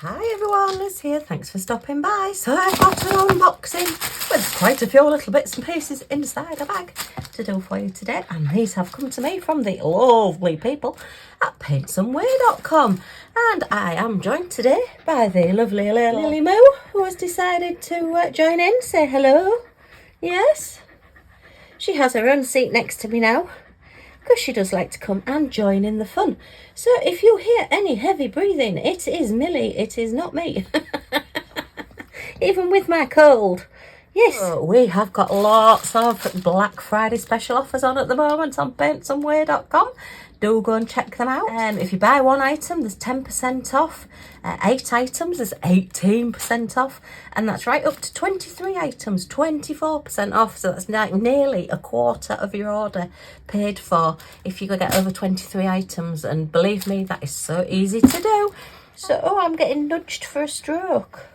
Hi everyone, Liz here, thanks for stopping by. So I've got an unboxing with quite a few little bits and pieces inside a bag to do for you today, and these have come to me from the lovely people at paintsomeway.com, and I am joined today by the lovely Lily Moo, who has decided to join in. Say hello. Yes, she has her own seat next to me now, because she does like to come and join in the fun. So if you hear any heavy breathing, it is Millie, it is not me. Even with my cold. Yes, so we have got lots of Black Friday special offers on at the moment on paintsomeway.com. Do go and check them out. If you buy one item, there's 10% off. 8 items, there's 18% off. And that's right up to 23 items, 24% off. So that's like nearly a quarter of your order paid for if you go get over 23 items. And believe me, that is so easy to do. So, oh, I'm getting nudged for a stroke.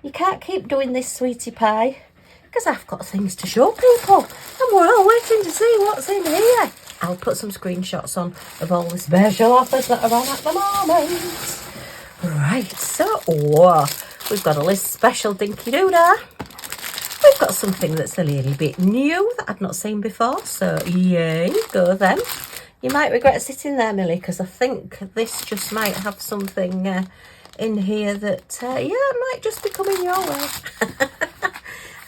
You can't keep doing this, sweetie pie, because I've got things to show people. And we're all waiting to see what's in here. I'll put some screenshots on of all the special offers that are on at the moment. Right, so we've got a list special dinky doodah. We've got something that's a little bit new that I've not seen before, so yay, go then. You might regret sitting there, Millie, because I think this just might have something in here that, might just be coming your way.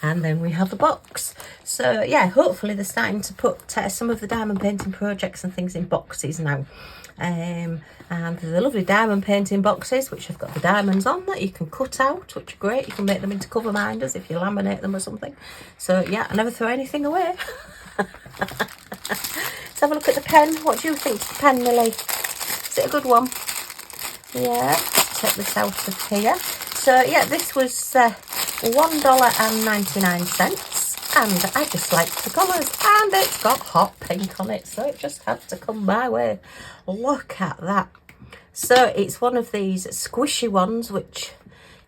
And then we have a box. So yeah, hopefully they're starting to put some of the diamond painting projects and things in boxes now. And the lovely diamond painting boxes, which have got the diamonds on that you can cut out, which are great. You can make them into cover minders if you laminate them or something. So yeah, I never throw anything away. Let's have a look at the pen. What do you think of the pen, Millie? Is it a good one? Yeah, take this out of here. So yeah, this was $1.99, and I just like the colours, and it's got hot pink on it, so it just had to come my way. Look at that. So it's one of these squishy ones, which,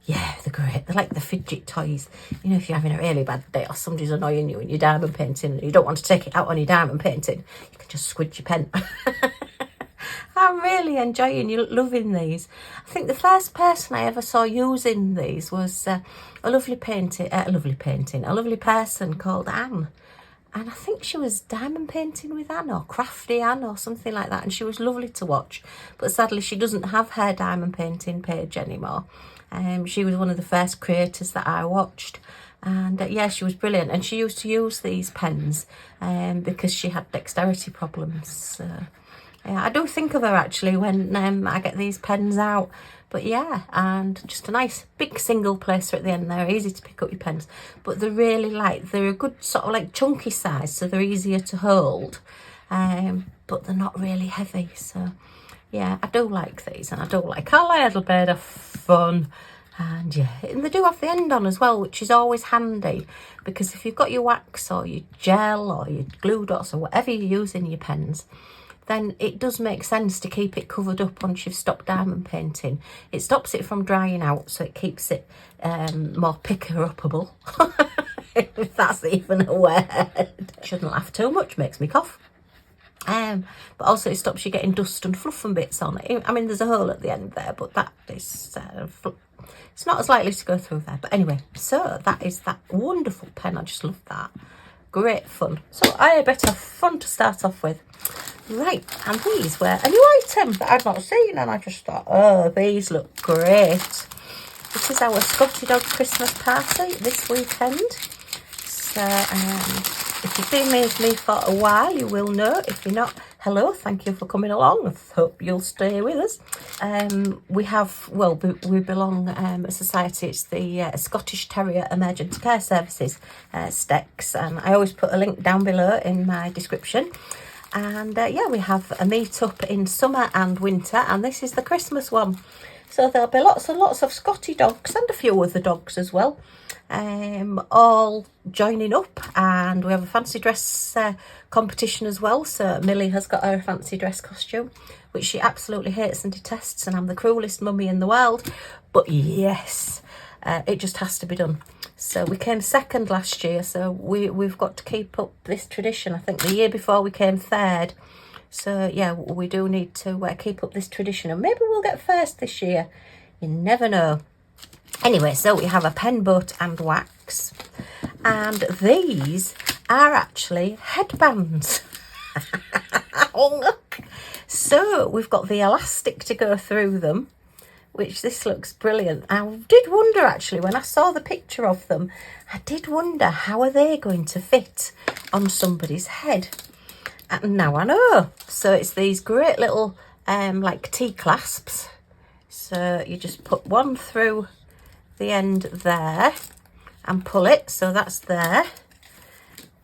yeah, they're great. They're like the fidget toys. You know, if you're having a really bad day or somebody's annoying you in your diamond painting and you don't want to take it out on your diamond painting, you can just squidge your pen. I'm really enjoying loving these. I think the first person I ever saw using these was a lovely person called Anne. And I think she was diamond painting with Anne or crafty Anne or something like that. And she was lovely to watch. But sadly, she doesn't have her diamond painting page anymore. She was one of the first creators that I watched. And yeah, she was brilliant. And she used to use these pens because she had dexterity problems. Yeah, I do think of her actually when I get these pens out. But yeah, and just a nice big single placer at the end there, easy to pick up your pens. But they're really light. They're a good sort of like chunky size, so they're easier to hold. But they're not really heavy. So yeah, I do like these, and I do like a little bit of fun. And yeah, and they do have the end on as well, which is always handy, because if you've got your wax or your gel or your glue dots or whatever you use in your pens, then it does make sense to keep it covered up once you've stopped diamond painting. It stops it from drying out, so it keeps it more picker-uppable, if that's even a word. Shouldn't laugh too much, makes me cough. But also it stops you getting dust and fluff and bits on it. I mean, there's a hole at the end there, but that is it's not as likely to go through there. But anyway, so that is that wonderful pen. I just love that. Great fun. So I better have fun to start off with. Right, and these were a new item that I'd not seen, and I just thought, oh, these look great. This is our Scotty Dog Christmas party this weekend. So if you've been with me for a while, you will know. If you're not, hello, thank you for coming along. I hope you'll stay with us. We belong a society. It's the Scottish Terrier Emergency Care Services, STECS, and I always put a link down below in my description. And yeah, we have a meet-up in summer and winter, and this is the Christmas one. So there'll be lots and lots of Scotty dogs and a few other dogs as well, all joining up. And we have a fancy dress competition as well. So Millie has got her fancy dress costume, which she absolutely hates and detests, and I'm the cruelest mummy in the world. But yes, it just has to be done. So we came second last year, so we've got to keep up this tradition. I think the year before we came third. So yeah, we do need to keep up this tradition, and maybe we'll get first this year. You never know. Anyway, so we have a pen boat and wax, and these are actually headbands. Oh, look. So we've got the elastic to go through them, which this looks brilliant. I did wonder actually when I saw the picture of them, I did wonder how are they going to fit on somebody's head. And now I know. So it's these great little like T-clasps. So you just put one through the end there and pull it, so that's there,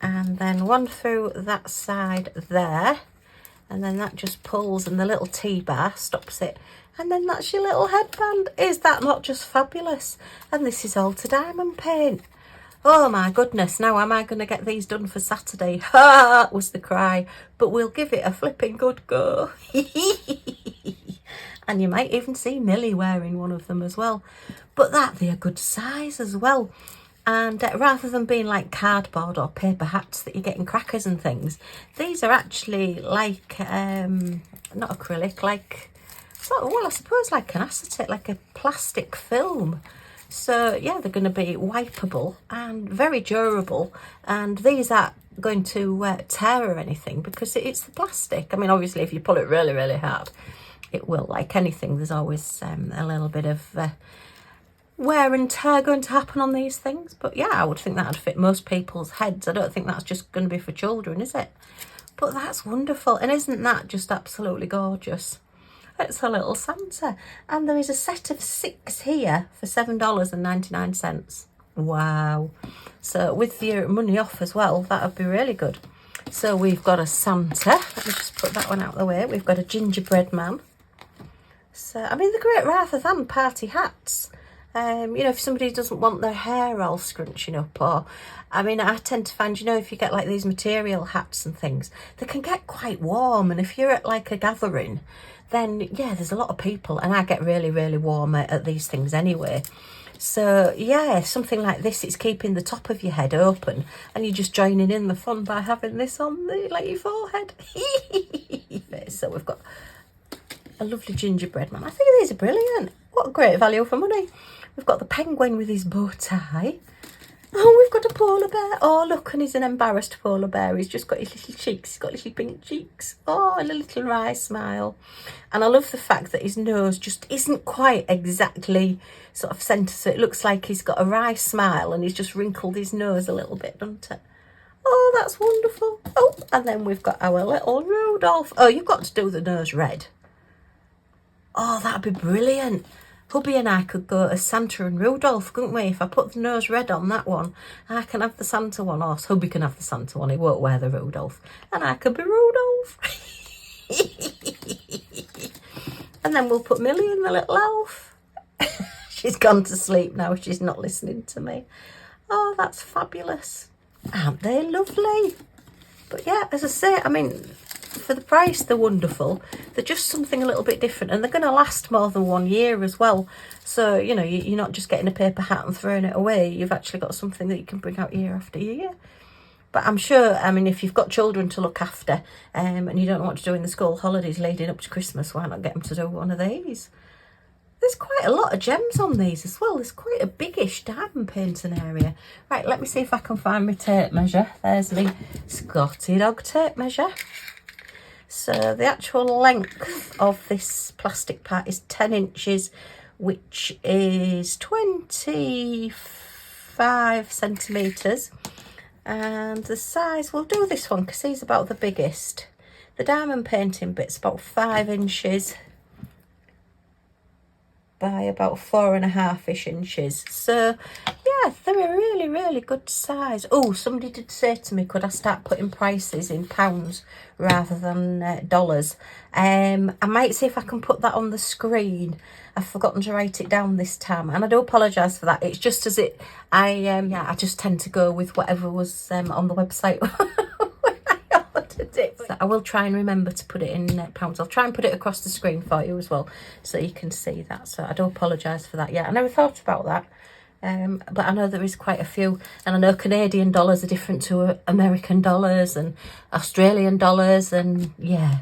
and then one through that side there, and then that just pulls and the little T-bar stops it, and then that's your little headband. Is that not just fabulous? And this is all to diamond paint. Oh my goodness, now am I going to get these done for Saturday? Ha, was the cry, but we'll give it a flipping good go. And you might even see Millie wearing one of them as well. But they're a good size as well. And rather than being like cardboard or paper hats that you get in crackers and things, these are actually like, not acrylic, like, well, I suppose like an acetate, like a plastic film. So yeah, they're going to be wipeable and very durable. And these aren't going to tear or anything because it's the plastic. I mean, obviously, if you pull it really, really hard, it will. Like anything, there's always a little bit of wear and tear going to happen on these things. But yeah, I would think that would fit most people's heads. I don't think that's just going to be for children, is it? But that's wonderful. And isn't that just absolutely gorgeous? It's a little Santa. And there is a set of 6 here for $7.99. Wow. So with your money off as well, that would be really good. So we've got a Santa. Let me just put that one out of the way. We've got a gingerbread man. So, I mean, they're great rather than party hats. You know, if somebody doesn't want their hair all scrunching up, or, I mean, I tend to find, you know, if you get like these material hats and things, they can get quite warm. And if you're at like a gathering, then yeah, there's a lot of people, and I get really, really warm at these things anyway. So yeah, something like this, it's keeping the top of your head open, and you're just joining in the fun by having this on the, like your forehead. So we've got a lovely gingerbread man. I think these are brilliant. What a great value for money. We've got the penguin with his bow tie. Oh, we've got a polar bear. Oh, look, and he's an embarrassed polar bear. He's just got his little cheeks. He's got little pink cheeks. Oh, and a little wry smile. And I love the fact that his nose just isn't quite exactly sort of centre. So it looks like he's got a wry smile and he's just wrinkled his nose a little bit, doesn't it? Oh, that's wonderful. Oh, and then we've got our little Rudolph. Oh, you've got to do the nose red. Oh, that'd be brilliant. Hubby and I could go as Santa and Rudolph, couldn't we? If I put the nose red on that one, I can have the Santa one, or Hubby can have the Santa one. He won't wear the Rudolph. And I could be Rudolph. And then we'll put Millie in the little elf. She's gone to sleep now. She's not listening to me. Oh, that's fabulous. Aren't they lovely? But yeah, as I say, I mean, for the price, they're wonderful. They're just something a little bit different, and they're going to last more than 1 year as well. So, you know, you're not just getting a paper hat and throwing it away. You've actually got something that you can bring out year after year. But I'm sure, I mean, if you've got children to look after and you don't know what to do in the school holidays leading up to Christmas, why not get them to do one of these? There's quite a lot of gems on these as well. There's quite a biggish diamond painting area. Right, let me see if I can find my tape measure. There's my Scotty dog tape measure. So the actual length of this plastic part is 10 inches, which is 25 centimetres. And the size, we'll do this one because he's about the biggest. The diamond painting bit's about 5 inches by about 4.5-ish inches. So yeah, they're a really, really good size. Oh, somebody did say to me, could I start putting prices in pounds rather than dollars? I might see if I can put that on the screen. I've forgotten to write it down this time, and I do apologise for that. It's just as it, I just tend to go with whatever was on the website when I ordered it. So I will try and remember to put it in pounds. I'll try and put it across the screen for you as well, so you can see that. So I do apologise for that. Yeah, I never thought about that. But I know there is quite a few, and I know Canadian dollars are different to American dollars and Australian dollars, and yeah.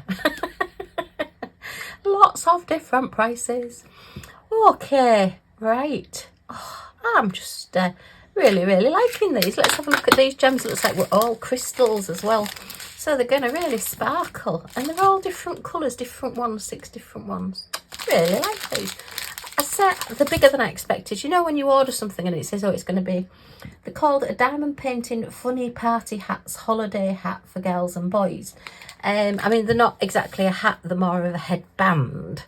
Lots of different prices. Okay, right. Oh, I'm just really, really liking these. Let's have a look at these gems. It looks like we're all crystals as well. So they're going to really sparkle. And they're all different colours, different ones, 6 different ones. Really like these. I said they're bigger than I expected. You know when you order something and it says, oh, it's going to be... They're called a diamond painting funny party hats, holiday hat for girls and boys. I mean, they're not exactly a hat, they're more of a headband.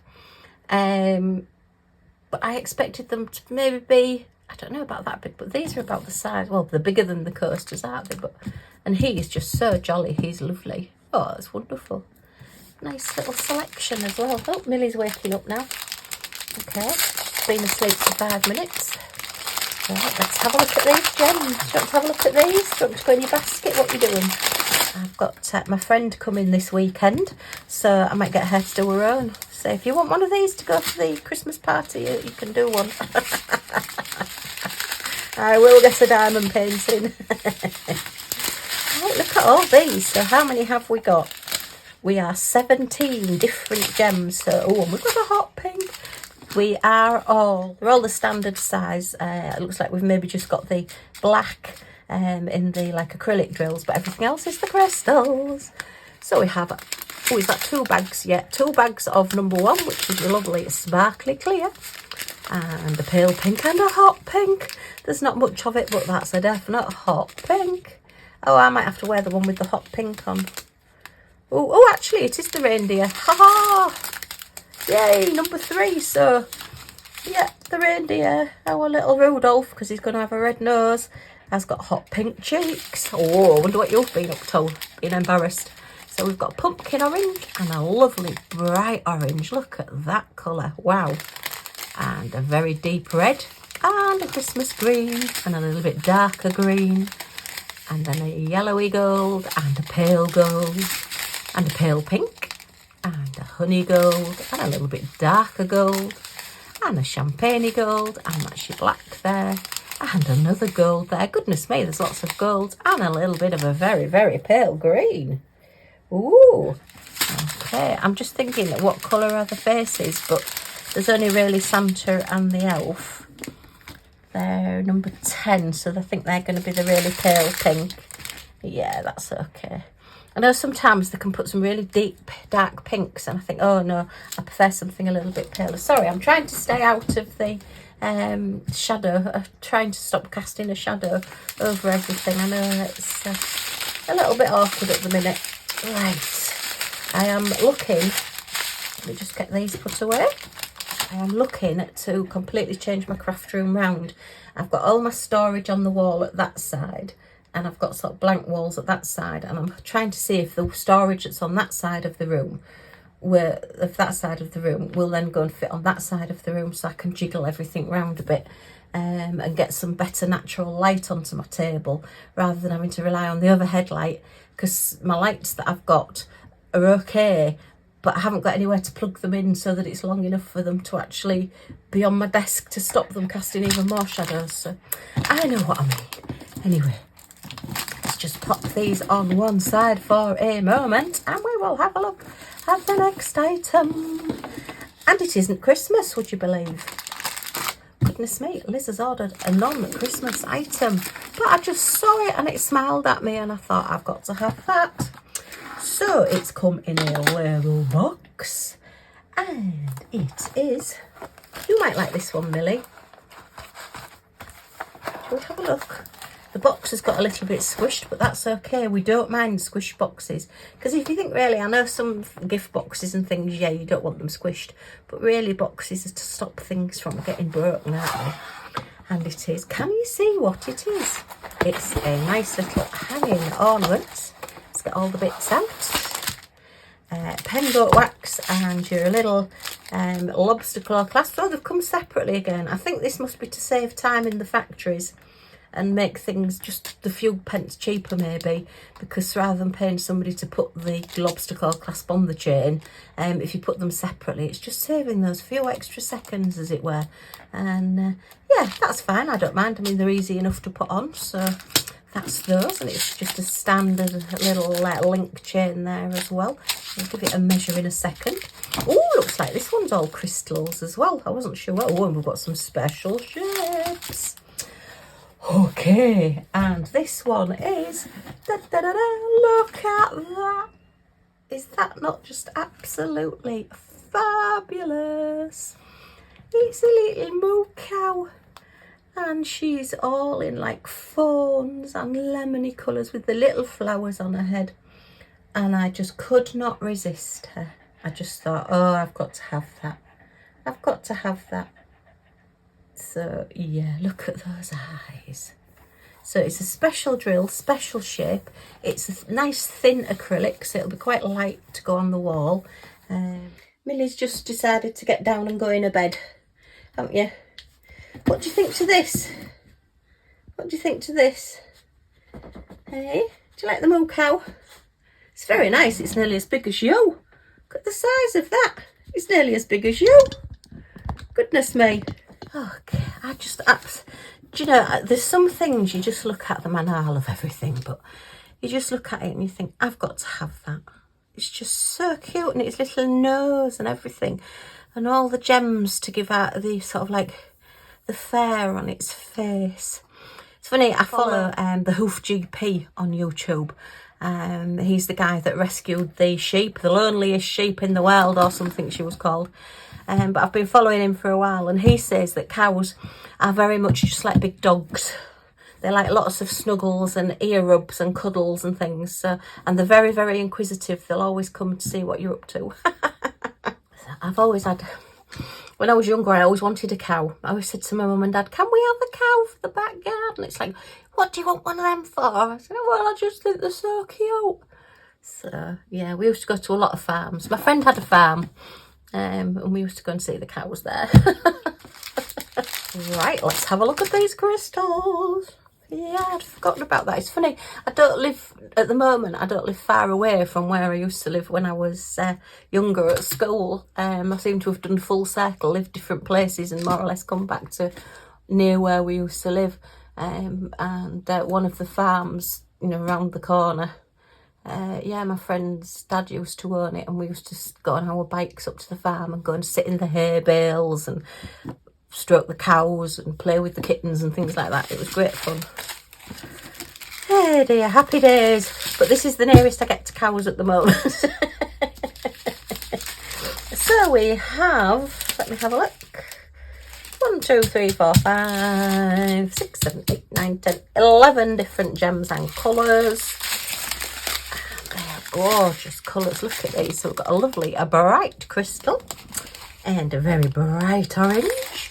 But I expected them to maybe be, I don't know about that big, but these are about the size. Well, they're bigger than the coasters, aren't they? And he is just so jolly. He's lovely. Oh, it's wonderful. Nice little selection as well. Oh, Millie's waking up now. Okay, been asleep for 5 minutes. Right, let's have a look at these gems. Do you want to have a look at these? Do you want to go in your basket? What are you doing? I've got my friend coming this weekend, so I might get her to do her own. So if you want one of these to go to the Christmas party, you can do one. I will get a diamond painting. Right, look at all these. So how many have we got? We are 17 different gems. So, oh, and we've got a hot pink. They're all the standard size. It looks like we've maybe just got the black in the like acrylic drills, but everything else is the crystals. So we have, oh, is that 2 bags? Yeah, 2 bags of number 1, which is lovely, sparkly clear, and a pale pink and a hot pink. There's not much of it, but that's a definite hot pink. Oh, I might have to wear the one with the hot pink on. Oh, actually, it is the reindeer. Ha ha! Yay, number 3. So, yeah, the reindeer, our little Rudolph, because he's going to have a red nose, has got hot pink cheeks. Oh, I wonder what you've been up to, being embarrassed. So we've got pumpkin orange and a lovely bright orange. Look at that colour. Wow. And a very deep red and a Christmas green and a little bit darker green. And then a yellowy gold and a pale gold and a pale pink. And a honey gold and a little bit darker gold and a champagne gold, and that's your black there, and another gold there. Goodness me, there's lots of golds and a little bit of a very, very pale green. Ooh, okay. I'm just thinking what colour are the faces, but there's only really Santa and the elf. They're number 10, so I think they're going to be the really pale pink. Yeah, that's okay. I know sometimes they can put some really deep, dark pinks, and I think, oh no, I prefer something a little bit paler. Sorry, I'm trying to stay out of the shadow. I'm trying to stop casting a shadow over everything. I know it's a little bit awkward at the minute. Right, I am looking, let me just get these put away. I am looking to completely change my craft room round. I've got all my storage on the wall at that side, and I've got sort of blank walls at that side, and I'm trying to see if the storage that's on that side of the room, will then go and fit on that side of the room, so I can jiggle everything round a bit and get some better natural light onto my table rather than having to rely on the overhead light, because my lights that I've got are okay, but I haven't got anywhere to plug them in so that it's long enough for them to actually be on my desk to stop them casting even more shadows. So I know what I mean. Anyway, let's just pop these on one side for a moment and we will have a look at the next item. And it isn't Christmas, would you believe? Goodness me, Liz has ordered a non-Christmas item, but I just saw it and it smiled at me and I thought I've got to have that. So it's come in a little box, and it is, you might like this one, Millie. Shall we have a look? The box has got a little bit squished, but that's okay. We don't mind squished boxes, because if you think really, I know some gift boxes and things, yeah, you don't want them squished, but really boxes are to stop things from getting broken, aren't they? And it is, can you see what it is? It's a nice little hanging ornament. Let's get all the bits out. Pendant wax and your little lobster claw clasp. Oh, they've come separately again. I think this must be to save time in the factories and make things just the few pence cheaper maybe, because rather than paying somebody to put the lobster claw clasp on the chain, if you put them separately, it's just saving those few extra seconds, as it were. And yeah, that's fine, I don't mind. I mean, they're easy enough to put on, so that's those. And it's just a standard little link chain there as well. I'll give it a measure in a second. Oh, looks like this one's all crystals as well. I wasn't sure. Oh, and we've got some special shapes. Okay, and this one is, look at that. Is that not just absolutely fabulous? It's a little moo cow, and she's all in like fawns and lemony colours with the little flowers on her head, and I just could not resist her. I just thought, oh, I've got to have that. I've got to have that. So yeah, look at those eyes. So it's a special drill, special shape. It's a nice thin acrylic, so it'll be quite light to go on the wall. Millie's just decided to get down and go in a bed, haven't you? What do you think to this? What do you think to this? Hey, do you like the moo cow? It's very nice. It's nearly as big as you. Look at the size of that. It's nearly as big as you. Goodness me. Okay, do you know, there's some things you just look at them, and I love everything, but you just look at it and you think, I've got to have that. It's just so cute, and its little nose and everything, and all the gems to give out the sort of like the fur on its face. It's funny, I follow the Hoof GP on YouTube. He's the guy that rescued the sheep, the loneliest sheep in the world, or something she was called. But I've been following him for a while, and he says that cows are very much just like big dogs. They like lots of snuggles and ear rubs and cuddles and things. So, and they're very, very inquisitive. They'll always come to see what you're up to. I've always had, when I was younger, I always wanted a cow. I always said to my mum and dad, can we have a cow for the backyard? And it's like, what do you want one of them for? I said, well, I just think they're so cute. So yeah, we used to go to a lot of farms. My friend had a farm. And we used to go and see the cows there. Right, let's have a look at these crystals. Yeah, I'd forgotten about that. It's funny, at the moment, I don't live far away from where I used to live when I was younger at school. I seem to have done full circle, lived different places, and more or less come back to near where we used to live. And one of the farms, you know, around the corner, yeah, my friend's dad used to own it, and we used to go on our bikes up to the farm and go and sit in the hay bales and stroke the cows and play with the kittens and things like that. It was great fun. Hey dear, happy days. But this is the nearest I get to cows at the moment. So we have, let me have a look. 1, 2, 3, 4, 5, 6, 7, 8, 9, 10, 11 different gems and colours. Gorgeous colours. Look at these. So we've got a bright crystal, and a very bright orange,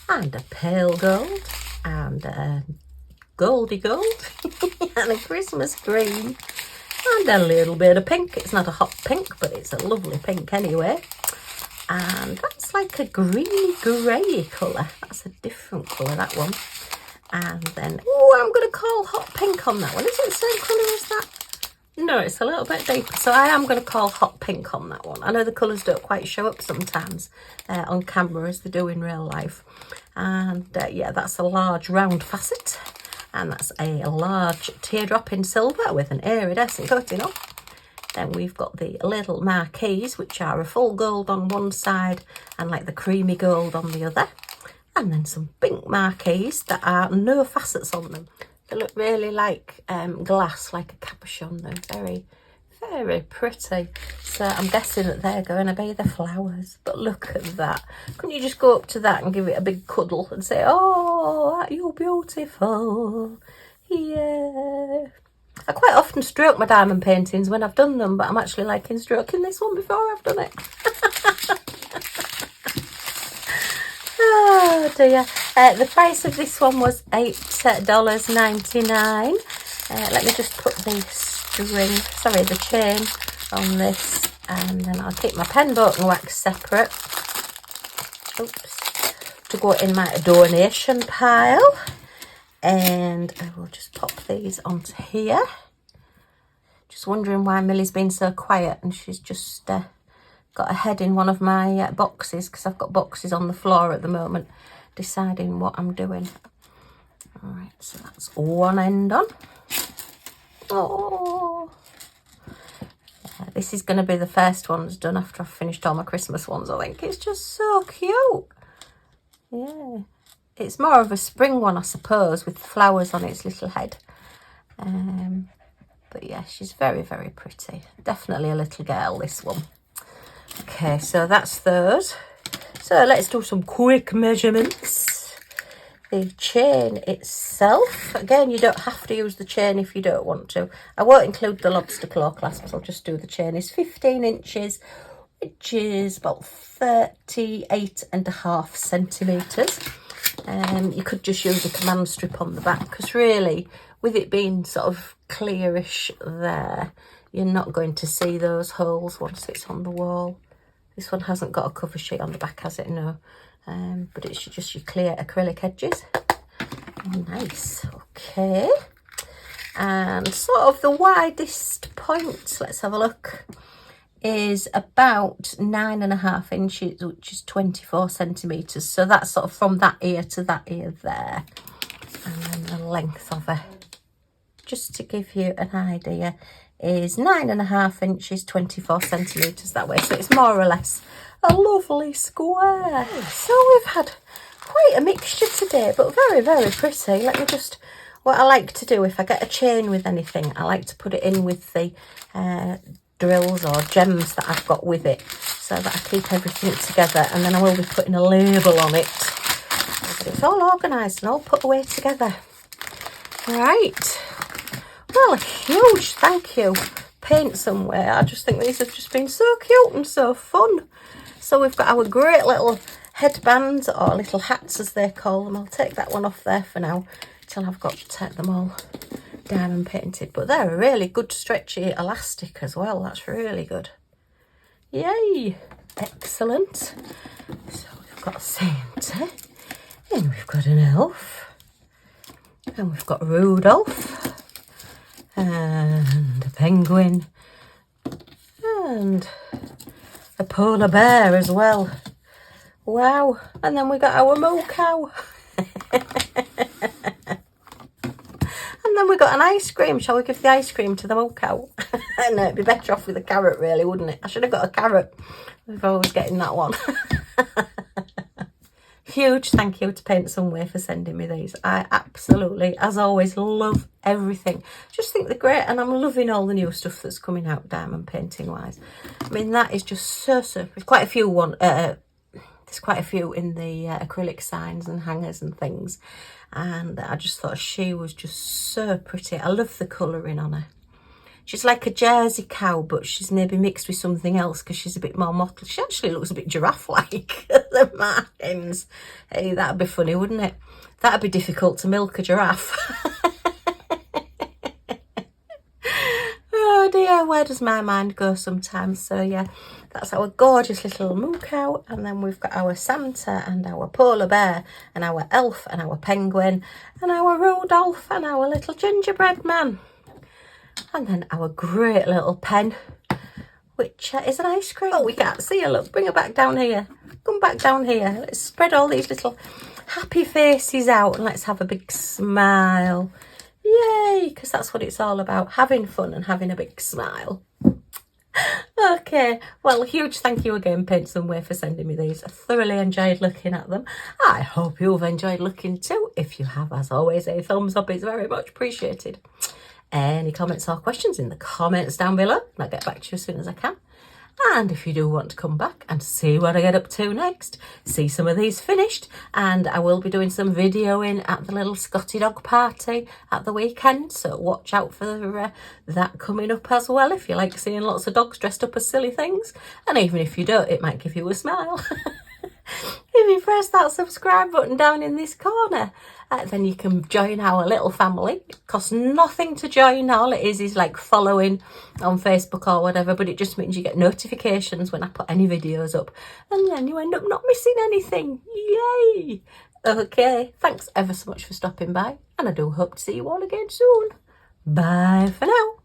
and a pale gold, and a goldy gold, and a Christmas green, and a little bit of pink. It's not a hot pink, but it's a lovely pink anyway. And that's like a greeny grey colour. That's a different colour, that one. And then, oh, I'm going to call hot pink on that one. Is it the same colour as that? No, it's a little bit deeper, so I am going to call hot pink on that one. I know the colours don't quite show up sometimes on camera as they do in real life. And yeah, that's a large round facet, and that's a large teardrop in silver with an iridescent coating on. Then we've got the little marquees, which are a full gold on one side and like the creamy gold on the other. And then some pink marquees that are no facets on them. They look really like glass, like a capuchon. They're very, very pretty. So I'm guessing that they're going to be the flowers. But look at that. Couldn't you just go up to that and give it a big cuddle and say, oh, you're beautiful. Yeah. I quite often stroke my diamond paintings when I've done them, but I'm actually liking stroking this one before I've done it. Oh dear. The price of this one was $8.99. Let me just put the chain on this, and then I'll keep my Pendant and wax separate. Oops. To go in my donation pile. And I will just pop these onto here. Just wondering why Millie's been so quiet, and she's just got her head in one of my boxes, because I've got boxes on the floor at the moment, deciding what I'm doing. All right, so that's one end on. Oh, This is going to be the first ones done after I've finished all my Christmas ones, I think. It's just so cute. Yeah. It's more of a spring one, I suppose, with flowers on its little head. But yeah, she's very, very pretty. Definitely a little girl, this one. Okay, so that's those. So let's do some quick measurements. The chain itself, again, you don't have to use the chain if you don't want to. I won't include the lobster claw clasps, I'll just do the chain. It's 15 inches, which is about 38.5 centimetres. You could just use a command strip on the back, because really, with it being sort of clearish there, you're not going to see those holes once it's on the wall. This one hasn't got a cover sheet on the back, has it? No. But it's just your clear acrylic edges. Nice. Okay. And sort of the widest point, let's have a look, is about 9.5 inches, which is 24 centimetres. So that's sort of from that ear to that ear there. And then the length of it, just to give you an idea, is 9.5 inches, 24 centimetres that way. So it's more or less a lovely square. So we've had quite a mixture today, but very, very pretty. Let me just, what I like to do if I get a chain with anything, I like to put it in with the drills or gems that I've got with it, so that I keep everything together, and then I will be putting a label on it. But it's all organised and all put away together. Right. Well, a huge thank you, Paint Somewhere. I just think these have just been so cute and so fun. So we've got our great little headbands, or little hats as they call them. I'll take that one off there for now till I've got them all diamond painted. But they're a really good stretchy elastic as well. That's really good. Yay! Excellent. So we've got Santa, and we've got an elf, and we've got Rudolph, and a penguin, and a polar bear as well. Wow. And then we got our moo cow. And then we got an ice cream. Shall we give the ice cream to the moo cow? No, it'd be better off with a carrot really, wouldn't it? I should have got a carrot if I was getting that one. Huge thank you to Paint Somewhere for sending me these. I absolutely, as always, love everything. Just think they're great, and I'm loving all the new stuff that's coming out diamond painting wise. I mean, that is just so there's quite a few there's quite a few in the acrylic signs and hangers and things, and I just thought she was just so pretty. I love the colouring on her. She's like a Jersey cow, but she's maybe mixed with something else because she's a bit more mottled. She actually looks a bit giraffe-like, the markings. Hey, that'd be funny, wouldn't it? That'd be difficult to milk a giraffe. Oh dear, where does my mind go sometimes? So yeah, that's our gorgeous little moo cow. And then we've got our Santa and our polar bear and our elf and our penguin and our Rudolph and our little gingerbread man. And then our great little pen, which is an ice cream. Oh, we can't see her. Look, bring her back down here. Come back down here. Let's spread all these little happy faces out and let's have a big smile. Yay, because that's what it's all about, having fun and having a big smile. Okay, well, huge thank you again, Paint Somewhere, for sending me these. I thoroughly enjoyed looking at them. I hope you've enjoyed looking too. If you have, as always, a thumbs up is very much appreciated. Any comments or questions in the comments down below, and I'll get back to you as soon as I can. And if you do want to come back and see what I get up to next, see some of these finished, and I will be doing some videoing at the little Scotty dog party at the weekend, so watch out for that coming up as well if you like seeing lots of dogs dressed up as silly things. And even if you don't, it might give you a smile. If you press that subscribe button down in this corner, then you can join our little family. It costs nothing to join. All it is like following on Facebook or whatever, but it just means you get notifications when I put any videos up, and then you end up not missing anything. Yay! Okay, thanks ever so much for stopping by, and I do hope to see you all again soon. Bye for now.